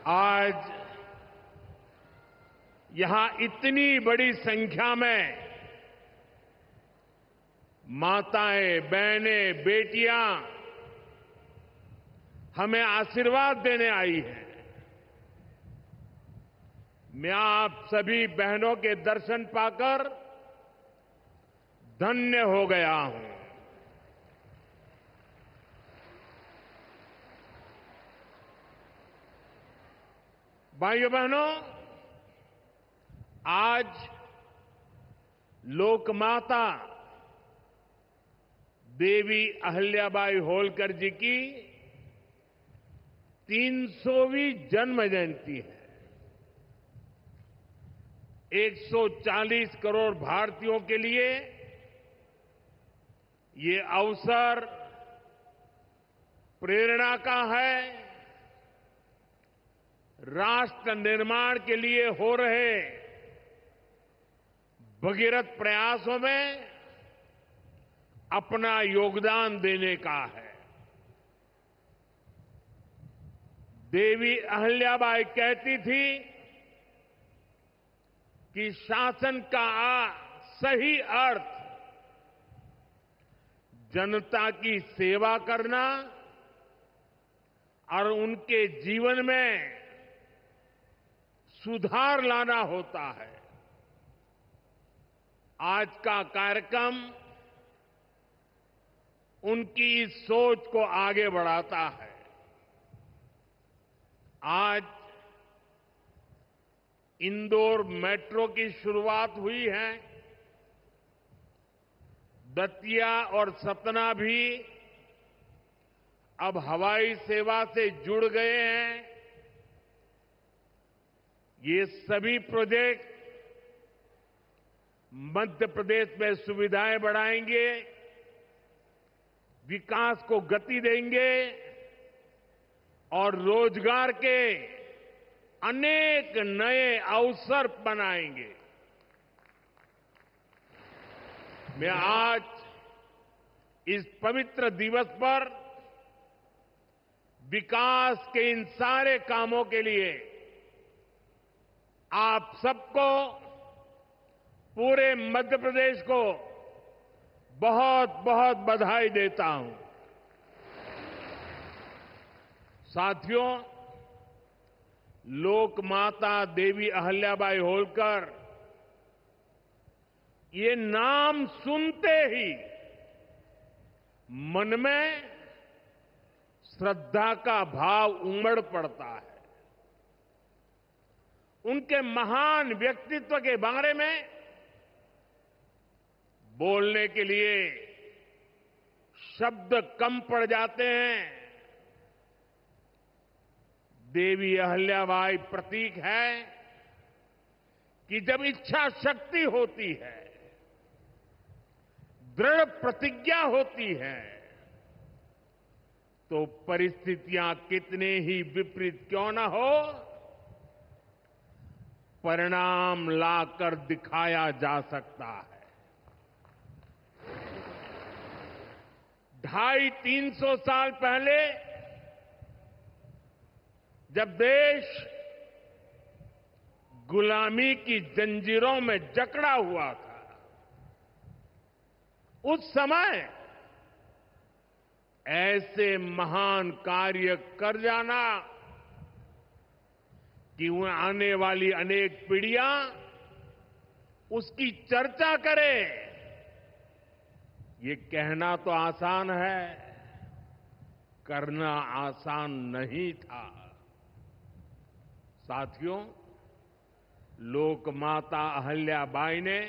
आज यहां इतनी बड़ी संख्या में माताएं, बहनें, बेटियां हमें आशीर्वाद देने आई हैं। मैं आप सभी बहनों के दर्शन पाकर धन्य हो गया हूं। भाइयों बहनों, आज लोकमाता देवी अहिल्याबाई होलकर जी की 300वीं जन्म जयंती है। 140 करोड़ भारतीयों के लिए ये अवसर प्रेरणा का है। राष्ट्र निर्माण के लिए हो रहे भगीरथ प्रयासों में अपना योगदान देने का है। देवी अहिल्याबाई कहती थी कि शासन का सही अर्थ जनता की सेवा करना और उनके जीवन में सुधार लाना होता है। आज का कार्यक्रम उनकी इस सोच को आगे बढ़ाता है। आज इंदौर मेट्रो की शुरुआत हुई है। दतिया और सतना भी अब हवाई सेवा से जुड़ गए हैं। ये सभी प्रोजेक्ट मध्य प्रदेश में सुविधाएं बढ़ाएंगे, विकास को गति देंगे और रोजगार के अनेक नए अवसर बनाएंगे। मैं आज इस पवित्र दिवस पर विकास के इन सारे कामों के लिए आप सबको, पूरे मध्य प्रदेश को बहुत बहुत बधाई देता हूं। साथियों, लोकमाता देवी अहिल्याबाई होलकर, ये नाम सुनते ही मन में श्रद्धा का भाव उमड़ पड़ता है। उनके महान व्यक्तित्व के बारे में बोलने के लिए शब्द कम पड़ जाते हैं। देवी अहिल्याबाई प्रतीक है कि जब इच्छा शक्ति होती है, दृढ़ प्रतिज्ञा होती है, तो परिस्थितियां कितने ही विपरीत क्यों न हो, परिणाम लाकर दिखाया जा सकता है। 250-300 साल पहले जब देश गुलामी की जंजीरों में जकड़ा हुआ था, उस समय ऐसे महान कार्य कर जाना कि वह आने वाली अनेक पीढ़ियां उसकी चर्चा करें, ये कहना तो आसान है, करना आसान नहीं था। साथियों, लोकमाता अहिल्याबाई ने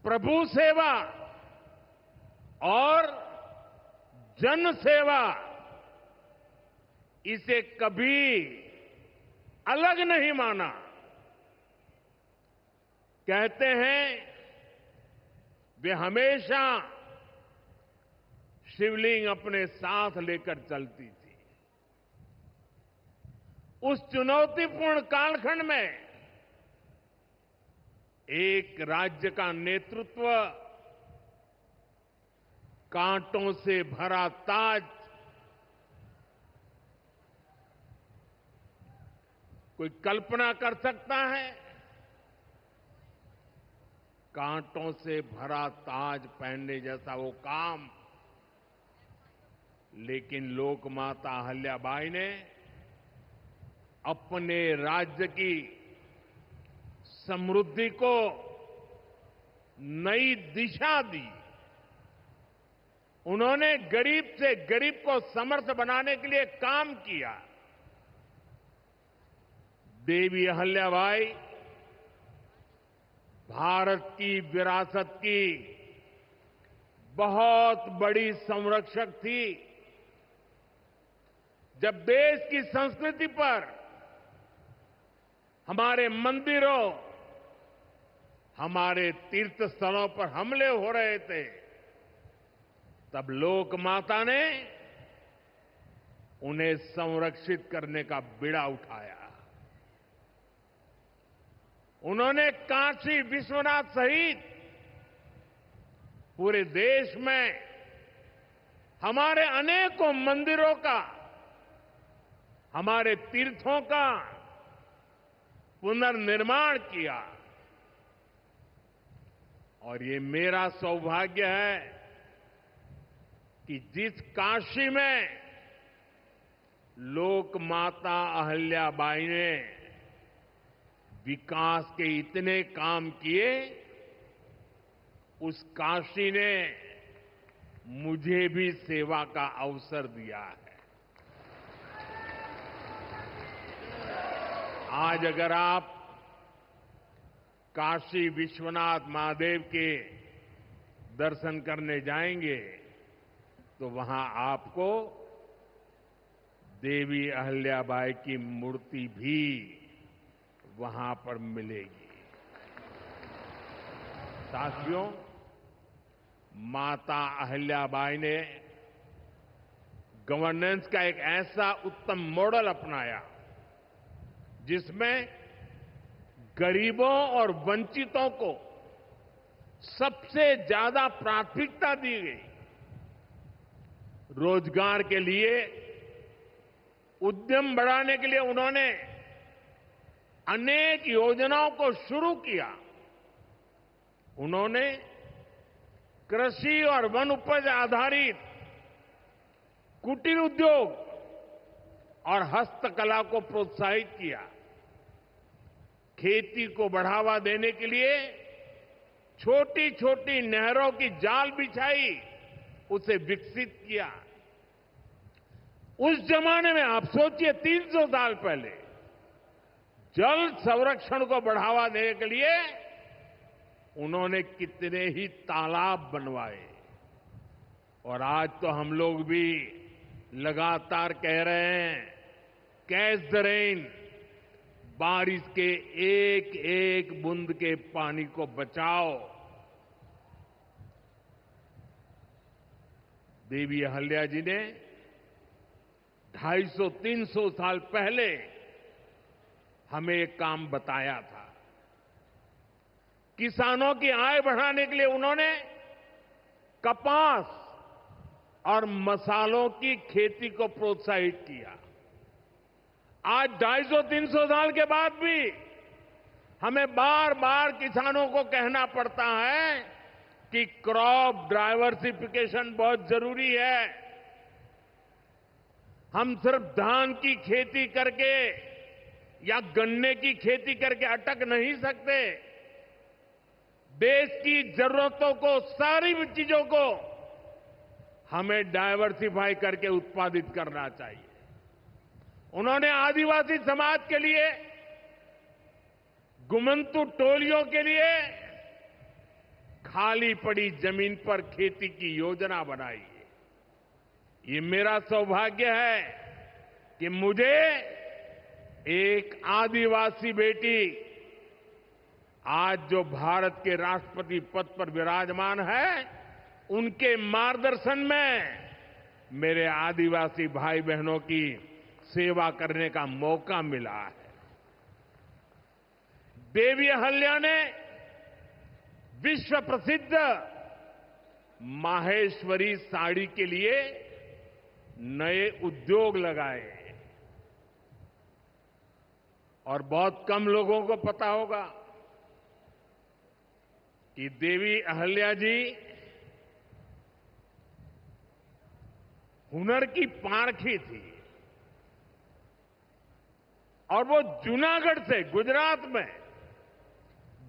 प्रभु सेवा और जन सेवा, इसे कभी अलग नहीं माना। कहते हैं वे हमेशा शिवलिंग अपने साथ लेकर चलती थी। उस चुनौतीपूर्ण कालखंड में एक राज्य का नेतृत्व कांटों से भरा ताज कोई कल्पना कर सकता है? कांटों से भरा ताज पहनने जैसा वो काम, लेकिन लोकमाता अहिल्याबाई ने अपने राज्य की समृद्धि को नई दिशा दी। उन्होंने गरीब से गरीब को समर्थ बनाने के लिए काम किया। देवी अहिल्याबाई भारत की विरासत की बहुत बड़ी संरक्षक थी। जब देश की संस्कृति पर, हमारे मंदिरों, हमारे तीर्थ स्थलों पर हमले हो रहे थे, तब लोक माता ने उन्हें संरक्षित करने का बीड़ा उठाया। उन्होंने काशी विश्वनाथ सहित पूरे देश में हमारे अनेकों मंदिरों का, हमारे तीर्थों का पुनर्निर्माण किया। और ये मेरा सौभाग्य है कि जिस काशी में लोक माता अहिल्याबाई ने विकास के इतने काम किए, उस काशी ने मुझे भी सेवा का अवसर दिया है। आज अगर आप काशी विश्वनाथ महादेव के दर्शन करने जाएंगे तो वहां आपको देवी अहिल्याबाई की मूर्ति भी वहां पर मिलेगी। साथियों, माता अहिल्याबाई ने गवर्नेंस का एक ऐसा उत्तम मॉडल अपनाया जिसमें गरीबों और वंचितों को सबसे ज्यादा प्राथमिकता दी गई। रोजगार के लिए, उद्यम बढ़ाने के लिए उन्होंने अनेक योजनाओं को शुरू किया। उन्होंने कृषि और वन उपज आधारित कुटीर उद्योग और हस्तकला को प्रोत्साहित किया। खेती को बढ़ावा देने के लिए छोटी छोटी नहरों की जाल बिछाई, उसे विकसित किया। उस जमाने में आप सोचिए, 300 साल पहले जल संरक्षण को बढ़ावा देने के लिए उन्होंने कितने ही तालाब बनवाए। और आज तो हम लोग भी लगातार कह रहे हैं, कैच द रेन, बारिश के एक एक बूंद के पानी को बचाओ। देवी अहिल्या जी ने 250-300 साल पहले हमें एक काम बताया था। किसानों की आय बढ़ाने के लिए उन्होंने कपास और मसालों की खेती को प्रोत्साहित किया। आज 250-300 साल के बाद भी हमें बार बार किसानों को कहना पड़ता है कि क्रॉप डाइवर्सिफिकेशन बहुत जरूरी है। हम सिर्फ धान की खेती करके या गन्ने की खेती करके अटक नहीं सकते। देश की जरूरतों को, सारी चीजों को हमें डाइवर्सिफाई करके उत्पादित करना चाहिए। उन्होंने आदिवासी समाज के लिए, गुमंतु टोलियों के लिए खाली पड़ी जमीन पर खेती की योजना बनाई। ये मेरा सौभाग्य है कि मुझे एक आदिवासी बेटी, आज जो भारत के राष्ट्रपति पद पर विराजमान है, उनके मार्गदर्शन में मेरे आदिवासी भाई बहनों की सेवा करने का मौका मिला है। देवी अहिल्या ने विश्व प्रसिद्ध माहेश्वरी साड़ी के लिए नए उद्योग लगाए और बहुत कम लोगों को पता होगा कि देवी अहल्या जी हुनर की पारखी थी और वो जूनागढ़ से, गुजरात में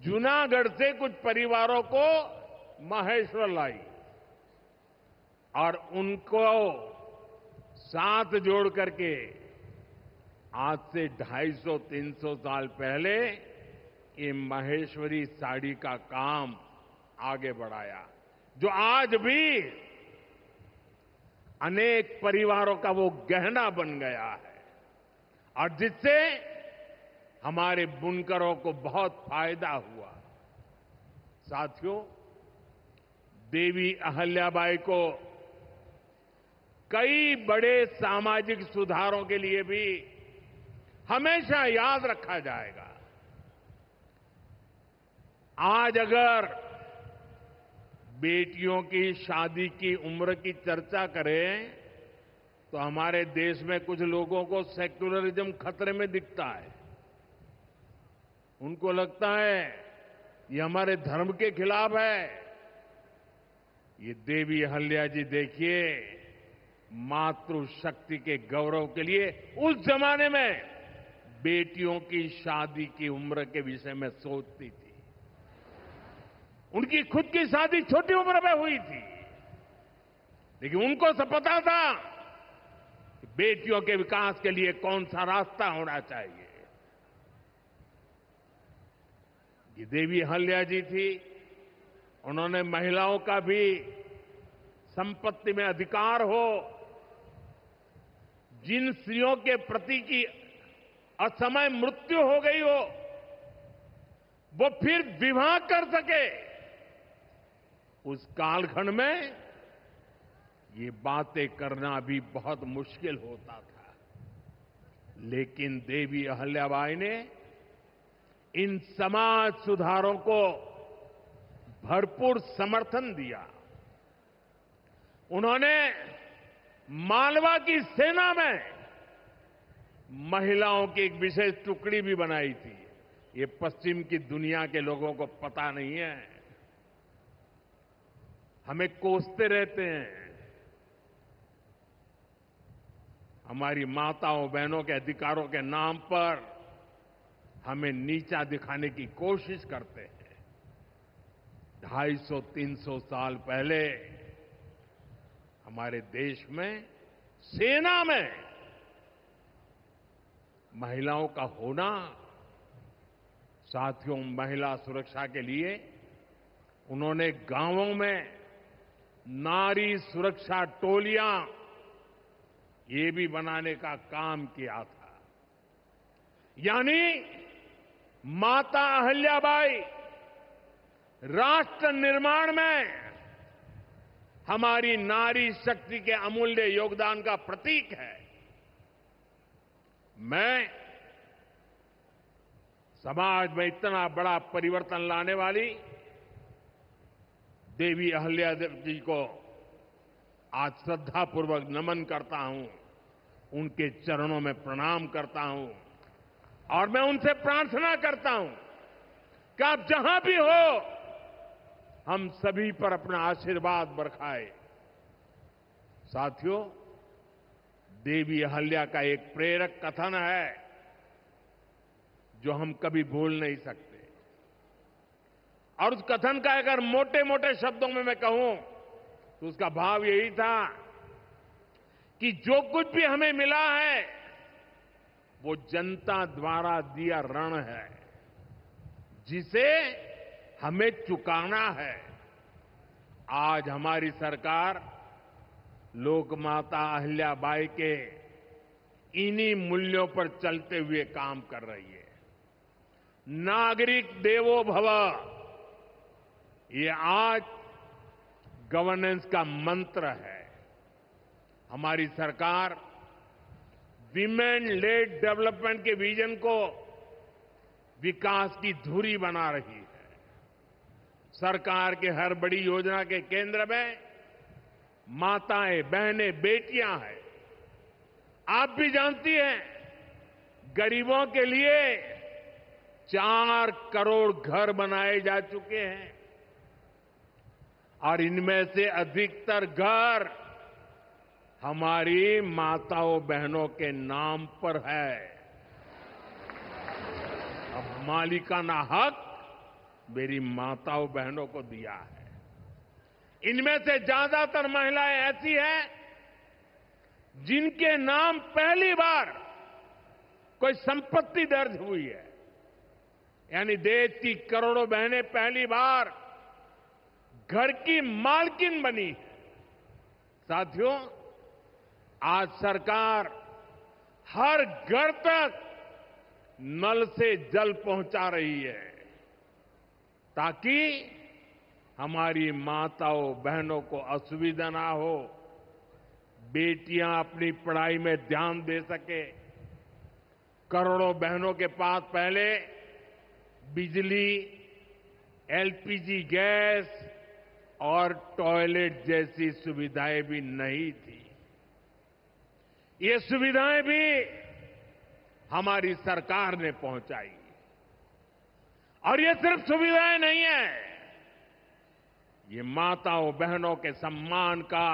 जूनागढ़ से कुछ परिवारों को माहेश्वर लाई और उनको साथ जोड़ करके आज से 250-300 साल पहले ये माहेश्वरी साड़ी का काम आगे बढ़ाया, जो आज भी अनेक परिवारों का वो गहना बन गया है और जिससे हमारे बुनकरों को बहुत फायदा हुआ। साथियों, देवी अहल्याबाई को कई बड़े सामाजिक सुधारों के लिए भी हमेशा याद रखा जाएगा। आज अगर बेटियों की शादी की उम्र की चर्चा करें तो हमारे देश में कुछ लोगों को सेक्युलरिज्म खतरे में दिखता है। उनको लगता है ये हमारे धर्म के खिलाफ है। ये देवी अहल्या जी देखिए, मातृशक्ति के गौरव के लिए उस जमाने में बेटियों की शादी की उम्र के विषय में सोचती थी। उनकी खुद की शादी छोटी उम्र में हुई थी, लेकिन उनको सब पता था कि बेटियों के विकास के लिए कौन सा रास्ता होना चाहिए। ये देवी अहल्या जी थी, उन्होंने महिलाओं का भी संपत्ति में अधिकार हो, जिन स्त्रियों के प्रति की असमय मृत्यु हो गई हो वो फिर विवाह कर सके। उस कालखंड में ये बातें करना भी बहुत मुश्किल होता था, लेकिन देवी अहल्याबाई ने इन समाज सुधारों को भरपूर समर्थन दिया। उन्होंने मालवा की सेना में महिलाओं की एक विशेष टुकड़ी भी बनाई थी। ये पश्चिम की दुनिया के लोगों को पता नहीं है, हमें कोसते रहते हैं, हमारी माताओं बहनों के अधिकारों के नाम पर हमें नीचा दिखाने की कोशिश करते हैं। 250-300 साल पहले हमारे देश में सेना में महिलाओं का होना, साथियों, महिला सुरक्षा के लिए उन्होंने गांवों में नारी सुरक्षा टोलियां ये भी बनाने का काम किया था। यानी माता अहल्याबाई राष्ट्र निर्माण में हमारी नारी शक्ति के अमूल्य योगदान का प्रतीक है। मैं समाज में इतना बड़ा परिवर्तन लाने वाली देवी अहल्या जी को आज श्रद्धापूर्वक नमन करता हूं, उनके चरणों में प्रणाम करता हूं और मैं उनसे प्रार्थना करता हूं कि आप जहां भी हो, हम सभी पर अपना आशीर्वाद बरसाए। साथियों, देवी अहल्या का एक प्रेरक कथन है जो हम कभी भूल नहीं सकते, और उस कथन का अगर मोटे मोटे शब्दों में मैं कहूं तो उसका भाव यही था कि जो कुछ भी हमें मिला है वो जनता द्वारा दिया ऋण है, जिसे हमें चुकाना है। आज हमारी सरकार लोकमाता अहल्याबाई के इन्हीं मूल्यों पर चलते हुए काम कर रही है। नागरिक देवो भव, ये आज गवर्नेंस का मंत्र है। हमारी सरकार विमेन लेड डेवलपमेंट के विजन को विकास की धुरी बना रही है। सरकार के हर बड़ी योजना के केंद्र में माताएं, बहनें, बेटियां हैं। आप भी जानती हैं, गरीबों के लिए 4 करोड़ घर बनाए जा चुके हैं और इनमें से अधिकतर घर हमारी माताओं बहनों के नाम पर है। अब मालिकाना हक मेरी माताओं बहनों को दिया है। इनमें से ज्यादातर महिलाएं ऐसी हैं जिनके नाम पहली बार कोई संपत्ति दर्ज हुई है, यानी देश की करोड़ों बहनें पहली बार घर की मालकिन बनी है। साथियों, आज सरकार हर घर तक नल से जल पहुंचा रही है ताकि हमारी माताओं बहनों को असुविधा ना हो, बेटियां अपनी पढ़ाई में ध्यान दे सके। करोड़ों बहनों के पास पहले बिजली, एलपीजी गैस और टॉयलेट जैसी सुविधाएं भी नहीं थी। ये सुविधाएं भी हमारी सरकार ने पहुंचाई। और ये सिर्फ सुविधाएं नहीं है, ये माताओं बहनों के सम्मान का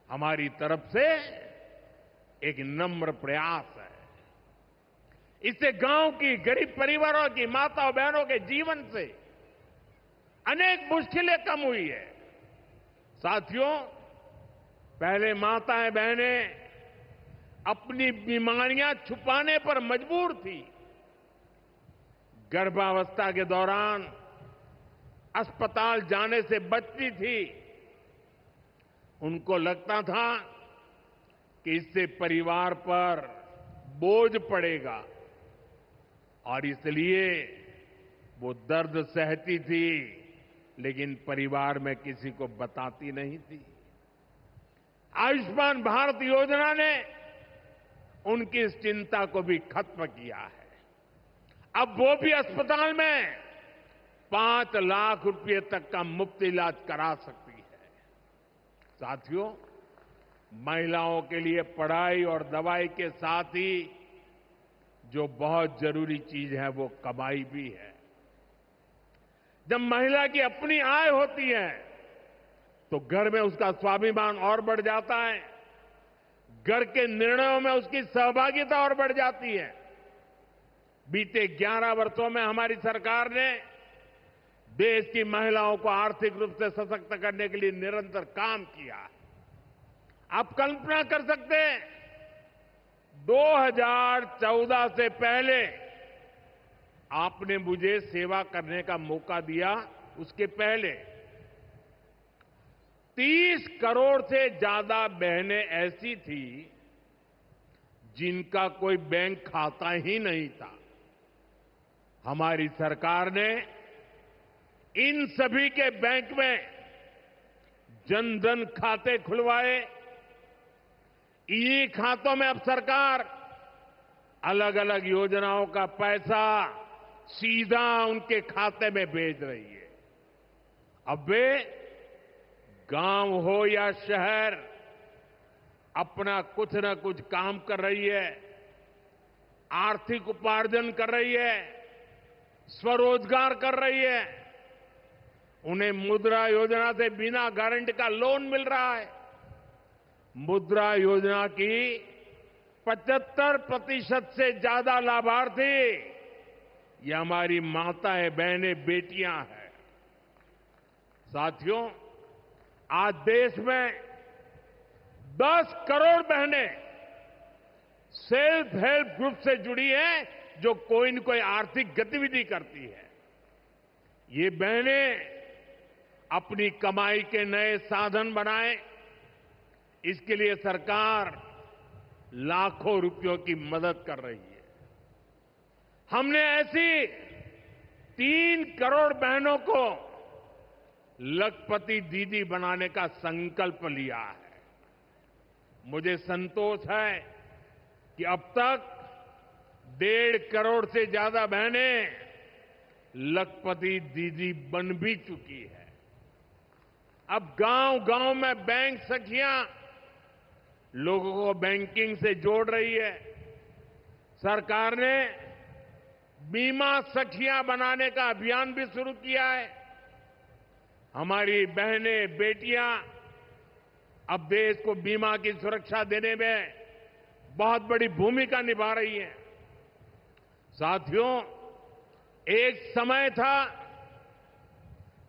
हमारी तरफ से एक नम्र प्रयास है। इससे गांव की गरीब परिवारों की माताओं बहनों के जीवन से अनेक मुश्किलें कम हुई है। साथियों, पहले माताएं बहनें अपनी बीमारियां छुपाने पर मजबूर थी। गर्भावस्था के दौरान अस्पताल जाने से बचती थी। उनको लगता था कि इससे परिवार पर बोझ पड़ेगा और इसलिए वो दर्द सहती थी, लेकिन परिवार में किसी को बताती नहीं थी। आयुष्मान भारत योजना ने उनकी इस चिंता को भी खत्म किया है। अब वो भी अस्पताल में 5 लाख रुपए तक का मुफ्त इलाज करा सकती है। साथियों, महिलाओं के लिए पढ़ाई और दवाई के साथ ही जो बहुत जरूरी चीज है वो कमाई भी है। जब महिला की अपनी आय होती है तो घर में उसका स्वाभिमान और बढ़ जाता है, घर के निर्णयों में उसकी सहभागिता और बढ़ जाती है। बीते 11 वर्षों में हमारी सरकार ने देश की महिलाओं को आर्थिक रूप से सशक्त करने के लिए निरंतर काम किया है। आप कल्पना कर सकते हैं, 2014 से पहले आपने मुझे सेवा करने का मौका दिया, उसके पहले 30 करोड़ से ज्यादा बहनें ऐसी थी जिनका कोई बैंक खाता ही नहीं था। हमारी सरकार ने इन सभी के बैंक में जन-धन खाते खुलवाए। इन्हीं खातों में अब सरकार अलग अलग योजनाओं का पैसा सीधा उनके खाते में भेज रही है। अब वे गांव हो या शहर अपना कुछ न कुछ काम कर रही है, आर्थिक उपार्जन कर रही है, स्वरोजगार कर रही है। उन्हें मुद्रा योजना से बिना गारंटी का लोन मिल रहा है। मुद्रा योजना की 75% से ज्यादा लाभार्थी ये हमारी माताएं बहनें बेटियां हैं। साथियों, आज देश में 10 करोड़ बहनें सेल्फ हेल्प ग्रुप से जुड़ी हैं जो कोई न कोई आर्थिक गतिविधि करती है। ये बहनें अपनी कमाई के नए साधन बनाएं, इसके लिए सरकार लाखों रुपयों की मदद कर रही है। हमने ऐसी 3 करोड़ बहनों को लखपति दीदी बनाने का संकल्प लिया है। मुझे संतोष है कि अब तक 1.5 करोड़ से ज्यादा बहनें लखपति दीदी बन भी चुकी है। अब गांव-गांव में बैंक सखियां लोगों को बैंकिंग से जोड़ रही है। सरकार ने बीमा सखियां बनाने का अभियान भी शुरू किया है। हमारी बहनें, बेटियां अब देश को बीमा की सुरक्षा देने में बहुत बड़ी भूमिका निभा रही हैं। साथियों, एक समय था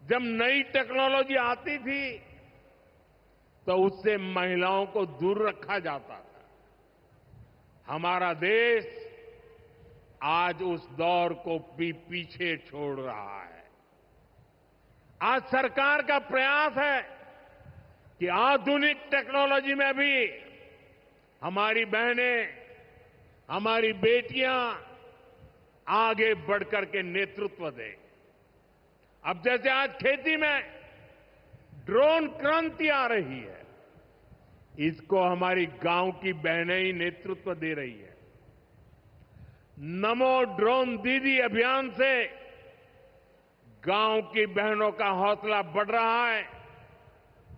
जब नई टेक्नोलॉजी आती थी तो उससे महिलाओं को दूर रखा जाता था। हमारा देश आज उस दौर को भी पीछे छोड़ रहा है। आज सरकार का प्रयास है कि आधुनिक टेक्नोलॉजी में भी हमारी बहनें, हमारी बेटियां आगे बढ़कर के नेतृत्व दें। अब जैसे आज खेती में ड्रोन क्रांति आ रही है, इसको हमारी गांव की बहनें ही नेतृत्व दे रही है। नमो ड्रोन दीदी अभियान से गांव की बहनों का हौसला बढ़ रहा है,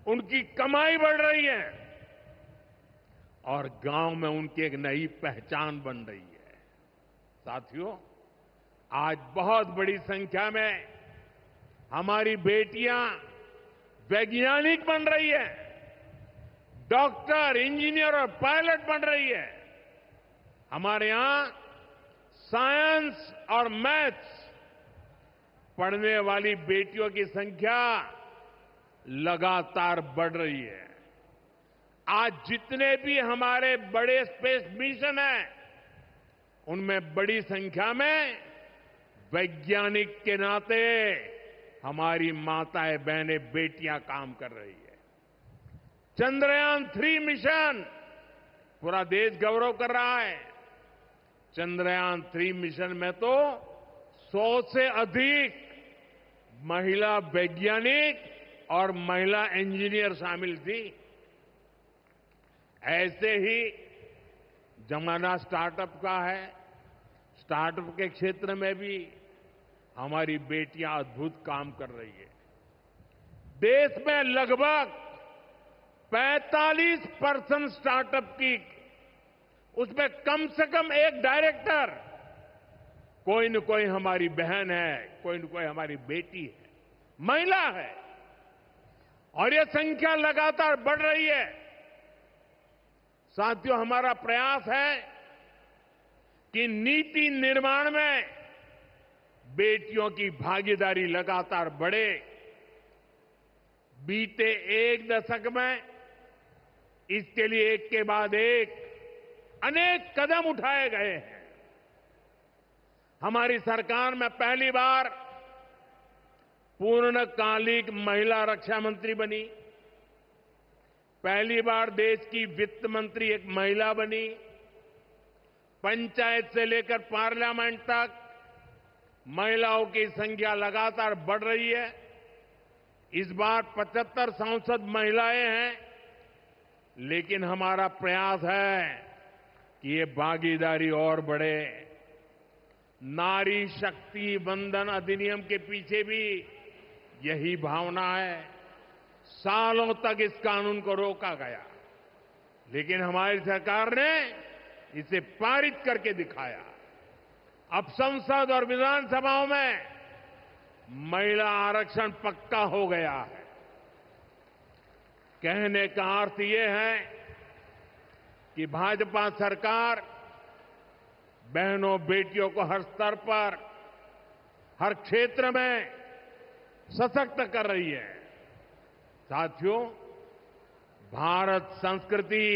उनकी कमाई बढ़ रही है और गांव में उनकी एक नई पहचान बन रही है। साथियों, आज बहुत बड़ी संख्या में हमारी बेटियां वैज्ञानिक बन रही है, डॉक्टर, इंजीनियर और पायलट बन रही है। हमारे यहां साइंस और मैथ्स पढ़ने वाली बेटियों की संख्या लगातार बढ़ रही है। आज जितने भी हमारे बड़े स्पेस मिशन हैं, उनमें बड़ी संख्या में वैज्ञानिक के नाते हमारी माताएं, बहनें, बेटियां काम कर रही है। चंद्रयान 3 मिशन पूरा देश गौरव कर रहा है। चंद्रयान 3 मिशन में तो 100 से अधिक महिला वैज्ञानिक और महिला इंजीनियर शामिल थी। ऐसे ही जमाना स्टार्टअप का है। स्टार्टअप के क्षेत्र में भी हमारी बेटियां अद्भुत काम कर रही है। देश में लगभग 45% स्टार्टअप की, उसमें कम से कम एक डायरेक्टर कोई न कोई हमारी बहन है, कोई न कोई हमारी बेटी है, महिला है। और ये संख्या लगातार बढ़ रही है। साथियों, हमारा प्रयास है कि नीति निर्माण में बेटियों की भागीदारी लगातार बढ़े। बीते एक दशक में इसके लिए एक के बाद एक अनेक कदम उठाए गए हैं। हमारी सरकार में पहली बार पूर्णकालिक महिला रक्षा मंत्री बनी। पहली बार देश की वित्त मंत्री एक महिला बनी। पंचायत से लेकर पार्लियामेंट तक महिलाओं की संख्या लगातार बढ़ रही है। इस बार 75 सांसद महिलाएं हैं, लेकिन हमारा प्रयास है कि ये भागीदारी और बढ़े। नारी शक्ति वंदन अधिनियम के पीछे भी यही भावना है। सालों तक इस कानून को रोका गया, लेकिन हमारी सरकार ने इसे पारित करके दिखाया। अब संसद और विधानसभाओं में महिला आरक्षण पक्का हो गया है। कहने का अर्थ ये है कि भाजपा सरकार बहनों, बेटियों को हर स्तर पर, हर क्षेत्र में सशक्त कर रही है। साथियों, भारत संस्कृति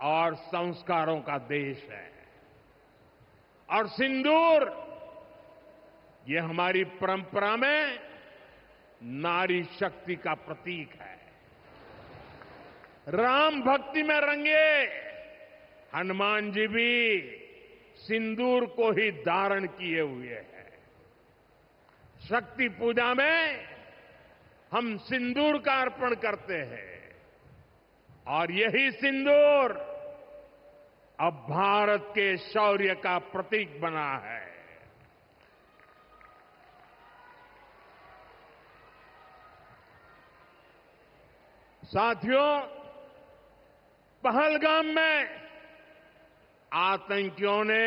और संस्कारों का देश है और सिंदूर ये हमारी परंपरा में नारी शक्ति का प्रतीक है। राम भक्ति में रंगे हनुमान जी भी सिंदूर को ही धारण किए हुए हैं। शक्ति पूजा में हम सिंदूर का अर्पण करते हैं और यही सिंदूर अब भारत के शौर्य का प्रतीक बना है। साथियों, पहलगाम में आतंकियों ने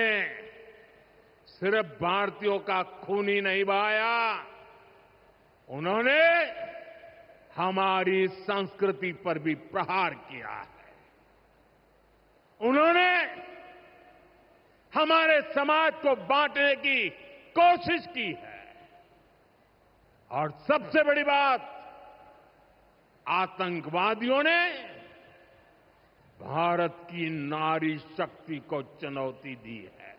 सिर्फ भारतीयों का खून ही नहीं बहाया, उन्होंने हमारी संस्कृति पर भी प्रहार किया है। उन्होंने हमारे समाज को बांटने की कोशिश की है। और सबसे बड़ी बात, आतंकवादियों ने भारत की नारी शक्ति को चुनौती दी है।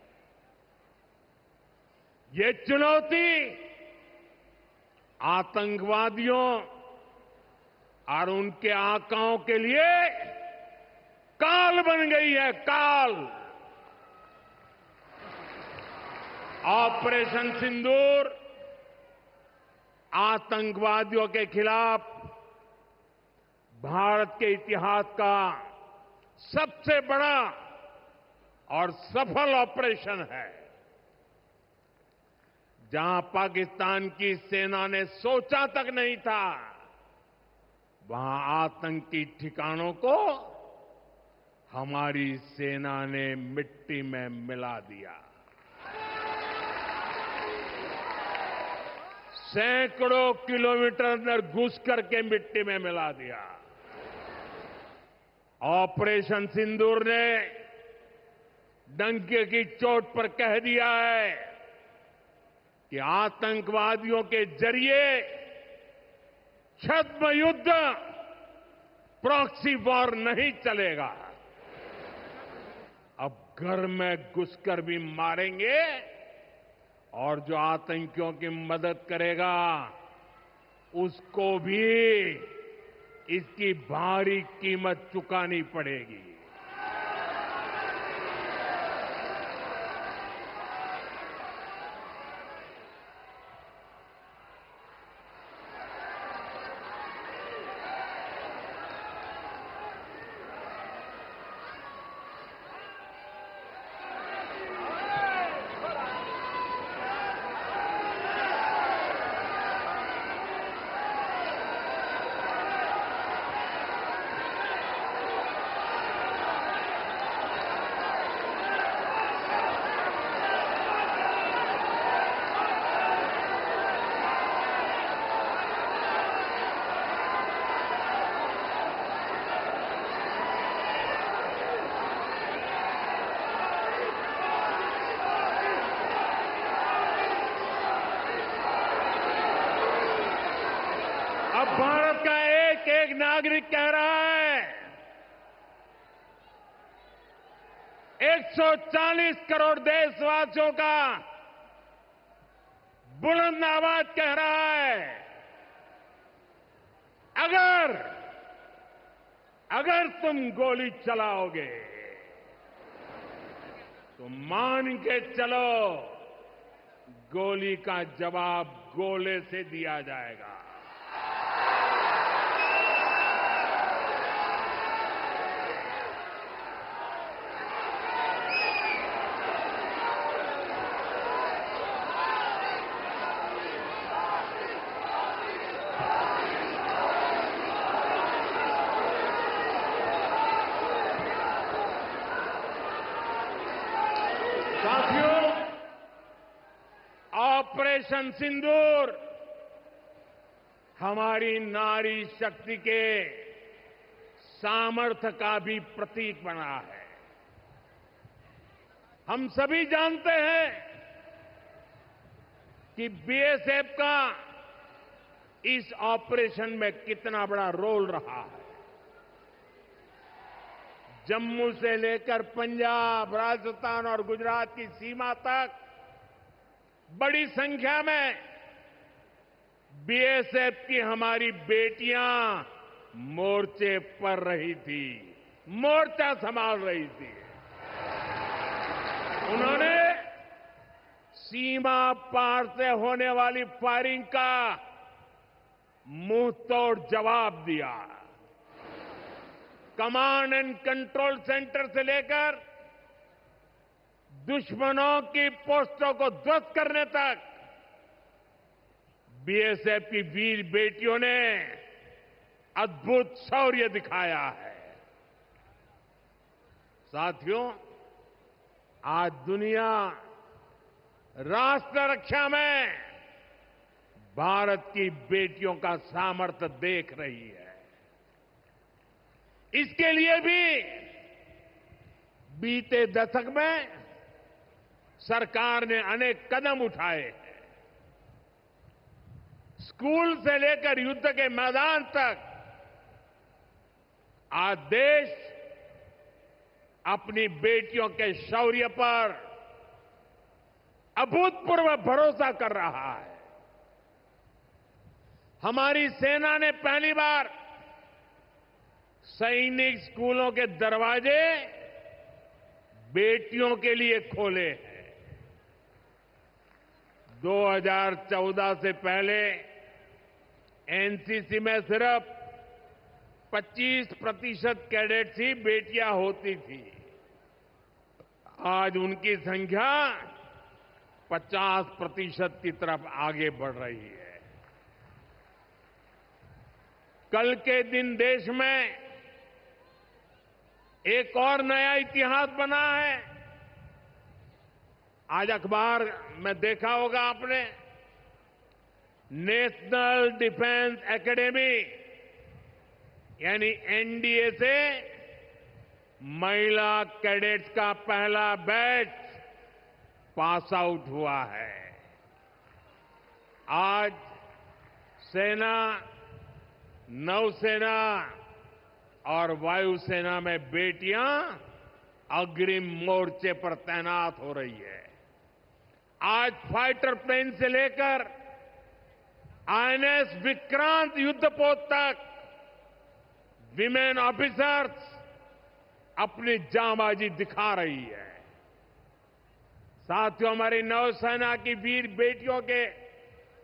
ये चुनौती आतंकवादियों और उनके आकाओं के लिए काल बन गई है, काल। ऑपरेशन सिंदूर आतंकवादियों के खिलाफ भारत के इतिहास का सबसे बड़ा और सफल ऑपरेशन है। जहां पाकिस्तान की सेना ने सोचा तक नहीं था, वहां आतंकी ठिकानों को हमारी सेना ने मिट्टी में मिला दिया। सैकड़ों किलोमीटर अंदर घुस करके मिट्टी में मिला दिया। ऑपरेशन सिंदूर ने डंके की चोट पर कह दिया है कि आतंकवादियों के जरिए छद्म युद्ध, प्रॉक्सी वॉर नहीं चलेगा। अब घर में घुसकर भी मारेंगे और जो आतंकियों की मदद करेगा उसको भी इसकी भारी कीमत चुकानी पड़ेगी। अब भारत का एक एक नागरिक कह रहा है, 140 करोड़ देशवासियों का बुलंद आवाज कह रहा है, अगर तुम गोली चलाओगे तो मान के चलो, गोली का जवाब गोले से दिया जाएगा। साथियों, ऑपरेशन सिंदूर हमारी नारी शक्ति के सामर्थ्य का भी प्रतीक बना है। हम सभी जानते हैं कि बीएसएफ का इस ऑपरेशन में कितना बड़ा रोल रहा है। जम्मू से लेकर पंजाब, राजस्थान और गुजरात की सीमा तक बड़ी संख्या में बीएसएफ की हमारी बेटियां मोर्चे पर रही थी, मोर्चा संभाल रही थी। उन्होंने सीमा पार से होने वाली फायरिंग का मुंहतोड़ जवाब दिया। कमांड एंड कंट्रोल सेंटर से लेकर दुश्मनों की पोस्टों को ध्वस्त करने तक बीएसएफ की वीर बेटियों ने अद्भुत शौर्य दिखाया है। साथियों, आज दुनिया राष्ट्र रक्षा में भारत की बेटियों का सामर्थ्य देख रही है। इसके लिए भी बीते दशक में सरकार ने अनेक कदम उठाए हैं। स्कूल से लेकर युद्ध के मैदान तक आज देश अपनी बेटियों के शौर्य पर अभूतपूर्व भरोसा कर रहा है। हमारी सेना ने पहली बार सैनिक स्कूलों के दरवाजे बेटियों के लिए खोले हैं। 2014 से पहले एनसीसी में सिर्फ 25% कैडेट्स ही बेटियां होती थी। आज उनकी संख्या 50% की तरफ आगे बढ़ रही है। कल के दिन देश में एक और नया इतिहास बना है। आज अखबार में देखा होगा आपने, नेशनल डिफेंस एकेडमी यानी एनडीए से महिला कैडेट्स का पहला बैच पास आउट हुआ है। आज सेना, नौसेना और वायुसेना में बेटियां अग्रिम मोर्चे पर तैनात हो रही है। आज फाइटर प्लेन से लेकर आईएनएस विक्रांत युद्धपोत तक विमेन ऑफिसर्स अपनी जांबाजी दिखा रही है। साथियों, हमारी नौसेना की वीर बेटियों के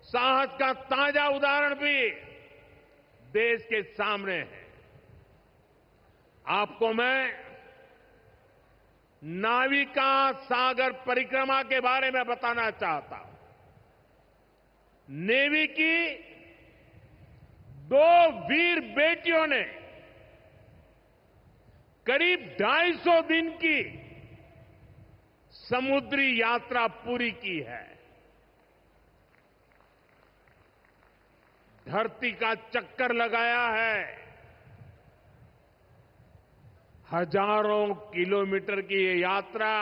साहस का ताजा उदाहरण भी देश के सामने है। आपको मैं नाविका सागर परिक्रमा के बारे में बताना चाहता हूं। नेवी की 2 वीर बेटियों ने करीब 250 दिन की समुद्री यात्रा पूरी की है। धरती का चक्कर लगाया है। हजारों किलोमीटर की ये यात्रा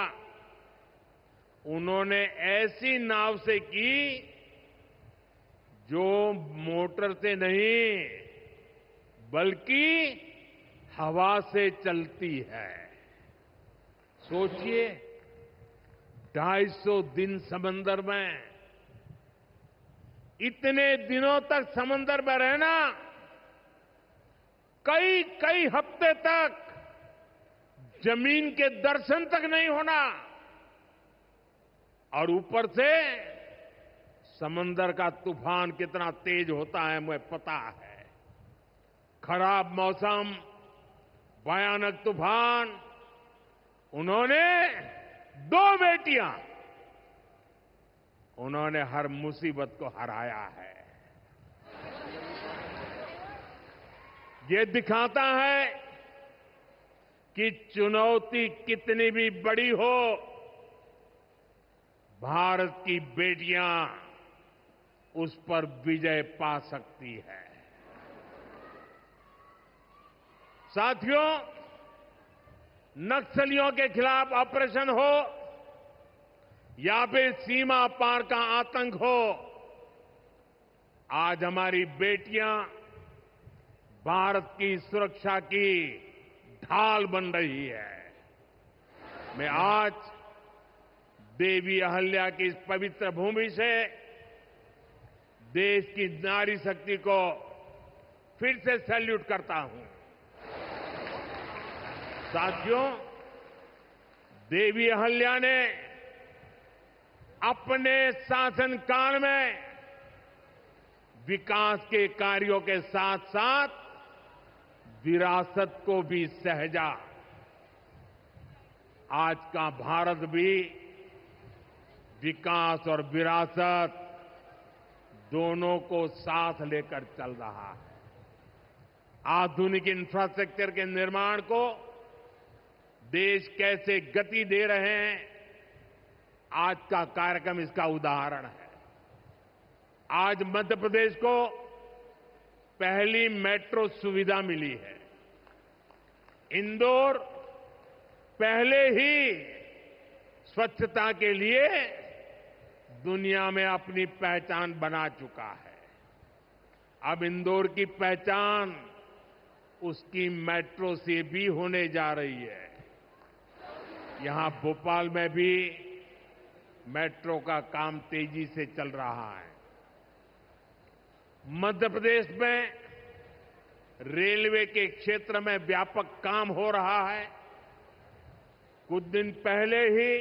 उन्होंने ऐसी नाव से की जो मोटर से नहीं बल्कि हवा से चलती है। सोचिए, 250 दिन समंदर में, इतने दिनों तक समंदर में रहना, कई कई हफ्ते तक जमीन के दर्शन तक नहीं होना, और ऊपर से समंदर का तूफान कितना तेज होता है मुझे पता है। खराब मौसम, भयानक तूफान, उन्होंने 2 बेटियां, उन्होंने हर मुसीबत को हराया है। ये दिखाता है कि चुनौती कितनी भी बड़ी हो, भारत की बेटियां उस पर विजय पा सकती है। साथियों, नक्सलियों के खिलाफ ऑपरेशन हो या फिर सीमा पार का आतंक हो, आज हमारी बेटियां भारत की सुरक्षा की ढाल बन रही है। मैं आज देवी अहल्या की इस पवित्र भूमि से देश की नारी शक्ति को फिर से सैल्यूट करता हूं। साथियों, देवी अहल्या ने अपने शासनकाल में विकास के कार्यों के साथ साथ विरासत को भी सहेजा। आज का भारत भी विकास और विरासत दोनों को साथ लेकर चल रहा है। आधुनिक इंफ्रास्ट्रक्चर के निर्माण को देश कैसे गति दे रहे हैं, आज का कार्यक्रम इसका उदाहरण है। आज मध्य प्रदेश को पहली मेट्रो सुविधा मिली है। इंदौर पहले ही स्वच्छता के लिए दुनिया में अपनी पहचान बना चुका है। अब इंदौर की पहचान उसकी मेट्रो से भी होने जा रही है। यहां भोपाल में भी मेट्रो का काम तेजी से चल रहा है। मध्य प्रदेश में रेलवे के क्षेत्र में व्यापक काम हो रहा है। कुछ दिन पहले ही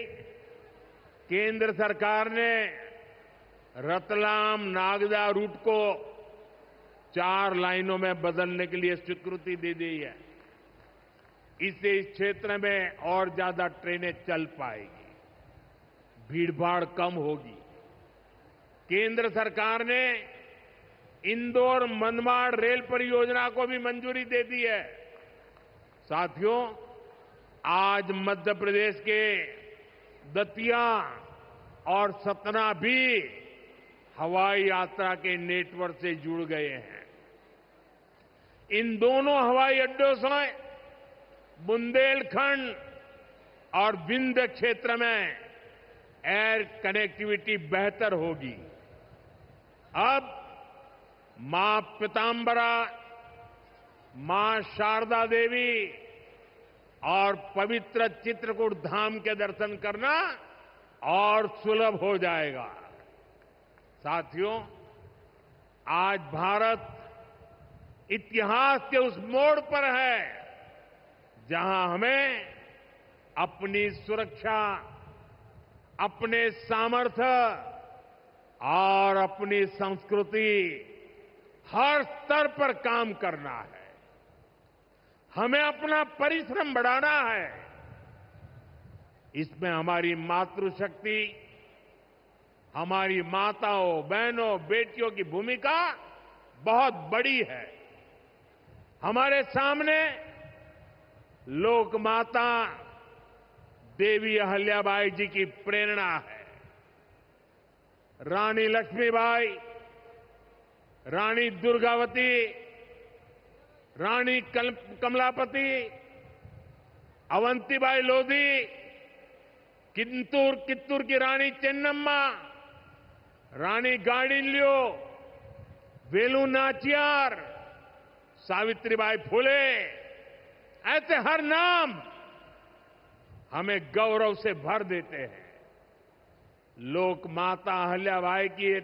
केंद्र सरकार ने रतलाम नागदा रूट को 4 लाइनों में बदलने के लिए स्वीकृति दे दी है। इससे इस क्षेत्र में और ज्यादा ट्रेनें चल पाएगी, भीड़भाड़ कम होगी। केंद्र सरकार ने इंदौर मनमाड़ रेल परियोजना को भी मंजूरी दे दी है। साथियों, आज मध्य प्रदेश के दतिया और सतना भी हवाई यात्रा के नेटवर्क से जुड़ गए हैं। इन दोनों हवाई अड्डों से बुंदेलखंड और विंध्य क्षेत्र में एयर कनेक्टिविटी बेहतर होगी। अब मां पीतांबरा, मां शारदा देवी और पवित्र चित्रकूट धाम के दर्शन करना और सुलभ हो जाएगा। साथियों, आज भारत इतिहास के उस मोड़ पर है जहां हमें अपनी सुरक्षा, अपने सामर्थ्य और अपनी संस्कृति हर स्तर पर काम करना है। हमें अपना परिश्रम बढ़ाना है। इसमें हमारी मातृशक्ति, हमारी माताओं, बहनों, बेटियों की भूमिका बहुत बड़ी है। हमारे सामने लोक माता देवी अहल्याबाई जी की प्रेरणा है। रानी लक्ष्मीबाई, रानी दुर्गावती, रानी कमलापति, अवंतीबाई लोधी, कित्तूर की रानी चेन्नम्मा, रानी गाडिल्यो, वेलु नाचियार, सावित्रीबाई फुले, ऐसे हर नाम हमें गौरव से भर देते हैं। लोक माता अहल्याबाई की ये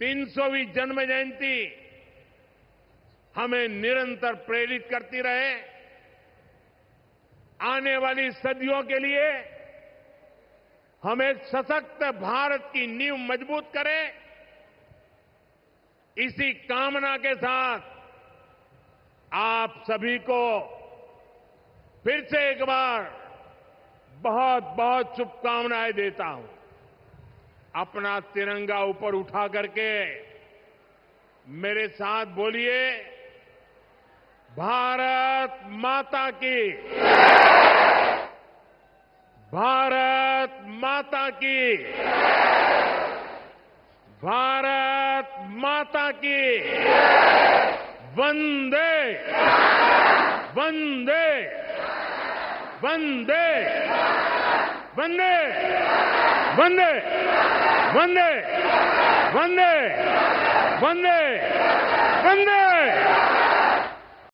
300वीं जन्म जयंती हमें निरंतर प्रेरित करती रहे। आने वाली सदियों के लिए हम एक सशक्त भारत की नींव मजबूत करें। इसी कामना के साथ आप सभी को फिर से एक बार बहुत बहुत शुभकामनाएं देता हूं। अपना तिरंगा ऊपर उठा करके मेरे साथ बोलिए, भारत माता की, भारत माता की, भारत माता की, वंदे वंदे वंदे वंदे वंदे वंदे वंदे वंदे वंदे